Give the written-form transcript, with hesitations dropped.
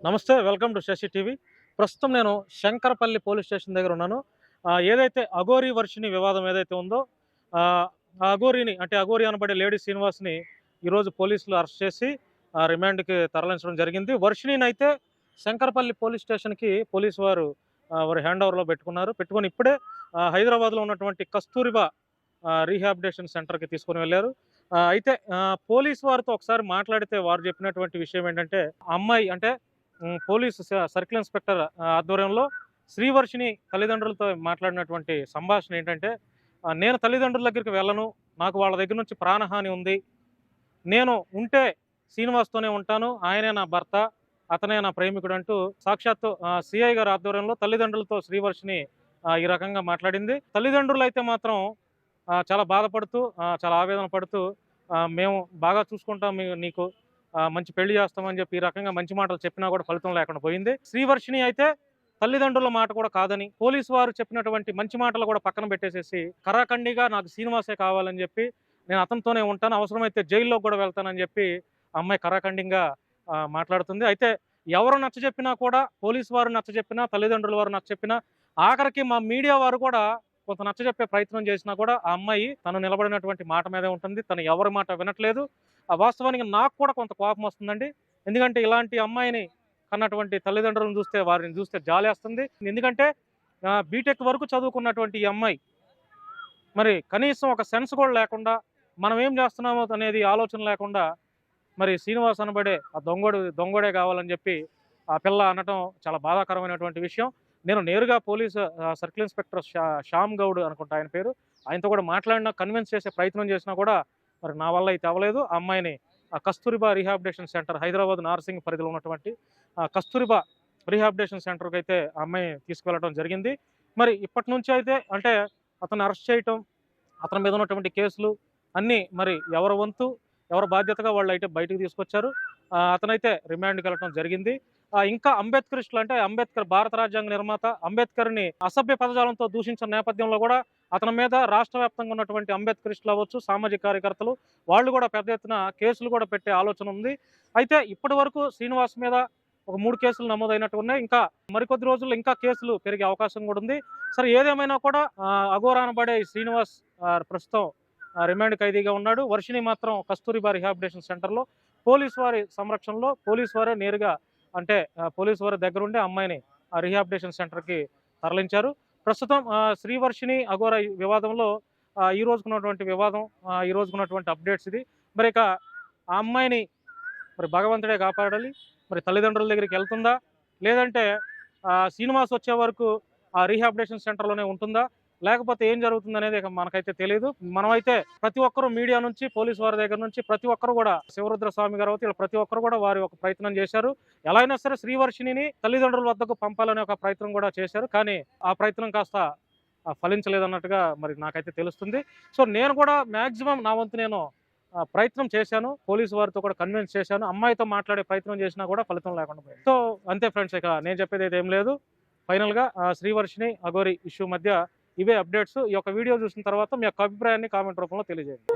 నమస్తే. Welcome to Shashi TV. ప్రస్తుతం నేను శంకరపల్లి పోలీస్ స్టేషన్ దగ్గర ఉన్నాను. ఏదైతే అఘోరి వర్షిణి వివాదం ఏదైతే ఉందో ఆ అఘోరిని అంటే అఘోరి అనబడే లేడీ శ్రీనివాస్‌ని ఈరోజు పోలీసులు అరెస్ట్ చేసి రిమాండ్‌కి తరలించడం జరిగింది. వర్షిణినైతే శంకరపల్లి పోలీస్ స్టేషన్‌కి పోలీసు వారు వారి హ్యాండ్ ఓవర్‌లో పెట్టుకున్నారు. పెట్టుకొని ఇప్పుడే హైదరాబాద్‌లో ఉన్నటువంటి కస్తూరిబా రీహాబిలిటేషన్ సెంటర్‌కి తీసుకొని వెళ్లారు. అయితే పోలీసు వారితో ఒకసారి మాట్లాడితే వారు చెప్పినటువంటి విషయం ఏంటంటే, ఆ అమ్మాయి అంటే పోలీసు సర్కిల్ ఇన్స్‌పెక్టర్ ఆధ్వర్యంలో శ్రీవర్షిని తల్లిదండ్రులతో మాట్లాడినటువంటి సంభాషణ ఏంటంటే, నేను తల్లిదండ్రుల దగ్గరికి వెళ్ళను. నాకు వాళ్ళ దగ్గర నుంచి ప్రాణహాని ఉంది. నేను ఉంటే శ్రీనివాస్‌తోనే ఉంటాను. ఆయనే నా భర్త. అతనే నా ప్రేమికుడు అంటూ సాక్షాత్తు సీఐ గారి ఆధ్వర్యంలో తల్లిదండ్రులతో శ్రీవర్షిని ఈ రకంగా మాట్లాడింది. తల్లిదండ్రులైతే మాత్రం చాలా బాధపడుతూ చాలా ఆవేదన పడుతూ మేము బాగా చూసుకుంటాం నీకు మంచి పెళ్లి చేస్తామని చెప్పి ఈ రకంగా మంచి మాటలు చెప్పినా కూడా ఫలితం లేకుండా పోయింది. శ్రీవర్షిని అయితే తల్లిదండ్రుల మాట కూడా కాదని పోలీసు వారు చెప్పినటువంటి మంచి మాటలు కూడా పక్కన పెట్టేసేసి కరాఖండిగా నాకు శ్రీనివాసే కావాలని చెప్పి నేను అతనితోనే ఉంటాను, అవసరమైతే జైల్లో కూడా వెళ్తానని చెప్పి ఆ అమ్మాయి కరాఖండిగా మాట్లాడుతుంది. అయితే ఎవరు నచ్చజెప్పినా కూడా పోలీసు వారు నచ్చజెప్పినా తల్లిదండ్రుల వారు నచ్చజెప్పినా ఆఖరికి మా మీడియా వారు కూడా కొంత నచ్చజెప్పే ప్రయత్నం చేసినా కూడా ఆ అమ్మాయి తను నిలబడినటువంటి మాట మీదే ఉంటుంది. తను ఎవరి మాట వినట్లేదు. వాస్తవానికి నాకు కూడా కొంత కోపం వస్తుందండి. ఎందుకంటే ఇలాంటి అమ్మాయిని కన్నటువంటి తల్లిదండ్రులను చూస్తే వారిని చూస్తే జాలేస్తుంది. ఎందుకంటే బీటెక్ వరకు చదువుకున్నటువంటి ఈ అమ్మాయి మరి కనీసం ఒక సెన్స్ కూడా లేకుండా మనం ఏం చేస్తున్నామో అనేది ఆలోచన లేకుండా మరి శ్రీనివాస్ అనబడే ఆ దొంగోడే కావాలని చెప్పి ఆ పిల్ల అనటం చాలా బాధాకరమైనటువంటి విషయం. నేను నేరుగా police circle inspector Shyam Goud అనుకుంటా ఆయన పేరు. ఆయనతో కూడా మాట్లాడినా కన్విన్స్ చేసే ప్రయత్నం చేసినా కూడా మరి నా వల్ల అయితే అవ్వలేదు. ఆ అమ్మాయిని కస్తూరిబా రీహాబిలిటేషన్ సెంటర్ హైదరాబాద్ నార్సింగ్ పరిధిలో ఉన్నటువంటి కస్తూరిబా రీహాబిలిటేషన్ సెంటర్‌కి అయితే ఆ అమ్మాయిని తీసుకువెళ్ళడం జరిగింది. మరి ఇప్పటి నుంచి అయితే అంటే అతన్ని అరెస్ట్ చేయటం, అతని మీద ఉన్నటువంటి కేసులు అన్నీ మరి ఎవరి వంతు, ఎవరి బాధ్యతగా వాళ్ళైతే బయటకు తీసుకొచ్చారు. అతనైతే రిమాండ్‌కి వెళ్ళటం జరిగింది. ఇంకా అంబేద్కరిస్టులు అంటే అంబేద్కర్ భారత రాజ్యాంగ నిర్మాత అంబేద్కర్‌ని అసభ్య పదజాలంతో దూషించిన నేపథ్యంలో కూడా అతని మీద రాష్ట్ర వ్యాప్తంగా ఉన్నటువంటి అంబేద్కరిస్టులు అవ్వచ్చు, సామాజిక కార్యకర్తలు వాళ్ళు కూడా పెద్ద ఎత్తున కేసులు కూడా పెట్టే ఆలోచన ఉంది. అయితే ఇప్పటి వరకు శ్రీనివాస్ మీద ఒక 3 కేసులు నమోదైనట్టు ఉన్నాయి. ఇంకా మరికొద్ది రోజుల్లో ఇంకా కేసులు పెరిగే అవకాశం కూడా ఉంది. సరే ఏదేమైనా కూడా అఘోరా అనబడే ఈ శ్రీనివాస్ ప్రస్తుతం రిమాండ్ ఖైదీగా ఉన్నాడు. వర్షిణి మాత్రం కస్తూరిబా రిహాబిలిటేషన్ సెంటర్‌లో పోలీసు వారి సంరక్షణలో పోలీసు వారే నేరుగా అంటే పోలీసు వారి దగ్గరుండి అమ్మాయిని రీహాబిలిటేషన్ సెంటర్‌కి తరలించారు. ప్రస్తుతం శ్రీవర్షిని అఘోరా వివాదంలో ఈ రోజుకున్నటువంటి వివాదం, ఈ రోజుకున్నటువంటి అప్డేట్స్ ఇది. మరి ఇక ఆ అమ్మాయిని మరి భగవంతుడే కాపాడాలి. మరి తల్లిదండ్రుల దగ్గరికి వెళ్తుందా? లేదంటే శ్రీనివాస్ వచ్చే వరకు ఆ రీహాబిలిటేషన్ సెంటర్‌లోనే ఉంటుందా? లేకపోతే ఏం జరుగుతుందనేది ఇక మనకైతే తెలీదు. మనమైతే ప్రతి ఒక్కరు మీడియా నుంచి, పోలీసు వారి దగ్గర నుంచి ప్రతి ఒక్కరు కూడా శివరుద్ర స్వామి గారు ఇలా ప్రతి ఒక్కరు కూడా వారి ఒక ప్రయత్నం చేశారు. ఎలా అయినా సరే శ్రీవర్షిణిని తల్లిదండ్రుల వద్దకు పంపాలనే ఒక ప్రయత్నం కూడా చేశారు. కానీ ఆ ప్రయత్నం కాస్త ఫలించలేదన్నట్టుగా మరి నాకైతే తెలుస్తుంది. సో నేను కూడా మాక్సిమం నా వంతు నేను ప్రయత్నం చేశాను. పోలీసు వారితో కూడా కన్విన్స్ చేశాను. అమ్మాయితో మాట్లాడే ప్రయత్నం చేసినా కూడా ఫలితం లేకుండా పోయింది. సో అంతే ఫ్రెండ్స్, ఇక నేను చెప్పేదైతే ఏం లేదు. ఫైనల్‌గా శ్రీవర్షిని అఘోరి ఇష్యూ మధ్య ఇవే అప్డేట్స్. ఈ యొక్క వీడియో చూసిన తర్వాత మీ యొక్క అభిప్రాయాన్ని కామెంట్ రూపంలో తెలియజేయండి.